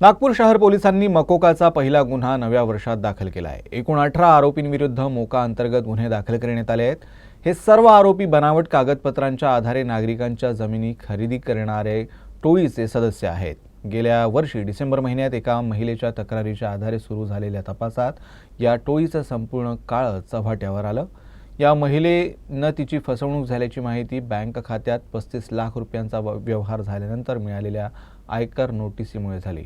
नागपूर शहर पोलिसांनी मकोकाचा पहिला गुन्हा नव्या वर्षात दाखल केला आहे। एकूण 18 आरोपींविरुद्ध मोका अंतर्गत गुन्हे दाखल करण्यात आले आहेत। हे सर्व आरोपी बनावट कागदपत्रांच्या आधारे नागरिकांच्या जमिनी खरेदी करणारे टोळीचे सदस्य आहेत। गेल्या वर्षी डिसेंबर महिन्यात एका महिलेच्या तक्रारीच्या आधारे सुरू झालेल्या तपासात या टोळीचं संपूर्ण काळ चव्हाट्यावर आलं। या महिलेने तिची फसवणूक झाल्याची माहिती बँक खात्यात 35 लाख रुपयांचा व्यवहार झाल्यानंतर मिळालेल्या आयकर नोटिसीमुळे झाली।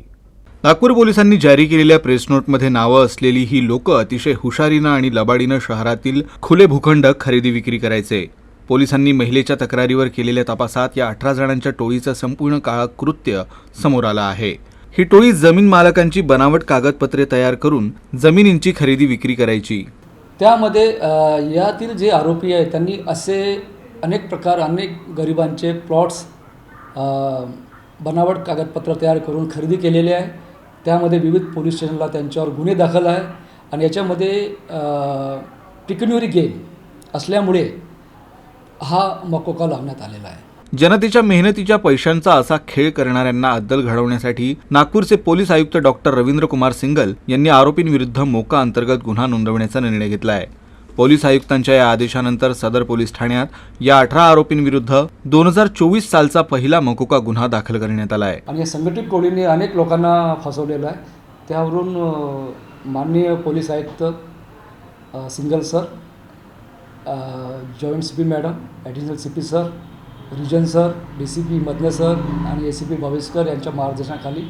नागपूर पोलिसांनी जारी केलेल्या प्रेस नोटमध्ये नावं असलेली ही लोकं अतिशय हुशारीनं आणि लबाडीनं शहरातील खुले भूखंड खरेदी विक्री करायचे। पोलिसांनी महिलेच्या तक्रारीवर केलेल्या तपासात या 18 जणांच्या टोळीचं संपूर्ण काळं कृत्य समोर आलं आहे। ही टोळी जमीन मालकांची बनावट कागदपत्रे तयार करून जमिनींची खरेदी विक्री करायची। त्यामध्ये यातील जे आरोपी आहेत त्यांनी असे अनेक गरिबांचे प्लॉट्स बनावट कागदपत्र तयार करून खरेदी केलेले आहे। त्यामध्ये विविध पोलीस स्टेशनला त्यांच्यावर गुन्हे दाखल आहे आणि याच्यामध्ये पिक्युनियरी गेन असल्यामुळे हा मकोका लावण्यात आलेला आहे। जनतेच्या मेहनतीच्या पैशांचा असा खेळ करणाऱ्यांना अद्दल घडवण्यासाठी नागपूरचे पोलीस आयुक्त डॉक्टर रवींद्र कुमार सिंगल यांनी आरोपींविरुद्ध मोका अंतर्गत गुन्हा नोंदवण्याचा निर्णय घेतला आहे। पोलीस आयुक्तांच्या या आदेशानंतर सदर पोलीस ठाण्यात या 18 आरोपींविरुद्ध 2024 सालचा पहिला मकोका गुन्हा दाखल करण्यात आला आहे। आणि या संघटित टोळीने अनेक लोकांना फसवलेलं आहे। त्यावरून माननीय पोलीस आयुक्त Singal sir, joint CP madam, additional CP sir, region sir, DCP Madane sir आणि एसीपी भावेशकर यांच्या मार्गदर्शनाखाली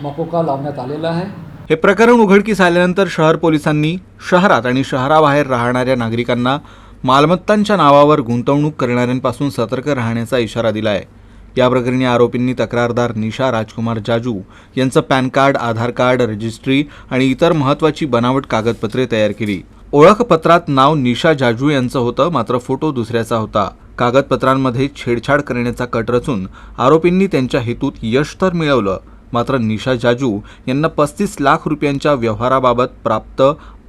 मकोका लावण्यात आलेला आहे। हे प्रकरण उघडकीस आल्यानंतर शहर पोलिसांनी शहरात आणि शहराबाहेर राहणाऱ्या नागरिकांना मालमत्तांच्या नावावर गुंतवणूक करणाऱ्यांपासून सतर्क राहण्याचा इशारा दिला आहे। या प्रकरणी आरोपींनी तक्रारदार निशा राजकुमार जाजू यांचं पॅन कार्ड, आधार कार्ड, रजिस्ट्री आणि इतर महत्त्वाची बनावट कागदपत्रे तयार केली। ओळखपत्रात नाव निशा जाजू यांचं होतं, मात्र फोटो दुसऱ्याचा होता। कागदपत्रांमध्ये छेडछाड करण्याचा कट रचून आरोपींनी त्यांच्या हेतूत यश तर मिळवलं, मात्र निशा जाजू यांना 35 लाख रुपयांच्या व्यवहाराबाबत प्राप्त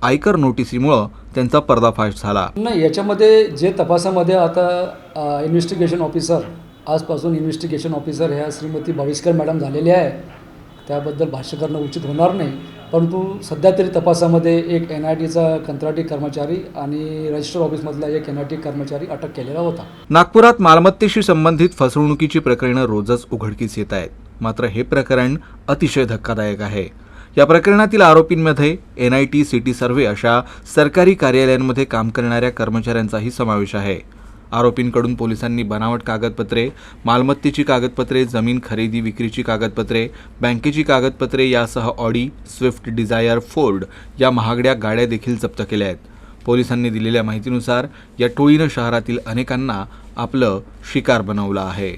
आयकर नोटिसीमुळे त्यांचा पर्दाफाश झाला। नाही, याच्यामध्ये जे तपासामध्ये आता इन्व्हेस्टिगेशन ऑफिसर, आजपासून इन्व्हेस्टिगेशन ऑफिसर ह्या श्रीमती भावेशकर मॅडम झालेले आहे, त्याबद्दल भाष्य करणं उचित होणार नाही। परंतु सध्या तरी तपासामध्ये एक NITचा कंत्राटी कर्मचारी आणि रजिस्टर ऑफिसमधला एक NIT कर्मचारी अटक केलेला होता। नागपुरात मालमत्तेशी संबंधित फसवणुकीची प्रकरणं रोजच उघडकीस येत आहेत, मात्र हे प्रकरण अतिशय धक्कादायक आहे। या प्रकरणातील आरोपींमध्ये NIT, सिटी सर्व्हे अशा सरकारी कार्यालयांमध्ये काम करणाऱ्या कर्मचाऱ्यांचाही समावेश आहे। आरोपींकडून पोलिसांनी बनावट कागदपत्रे, मालमत्तेची कागदपत्रे, जमीन खरेदी विक्रीची कागदपत्रे, बँकेची कागदपत्रे यासह ऑडी, स्विफ्ट डिझायर, फोर्ड या महागड्या गाड्या देखील जप्त केल्या आहेत। पोलिसांनी दिलेल्या माहितीनुसार या टोळीनं शहरातील अनेकांना आपलं शिकार बनवलं आहे।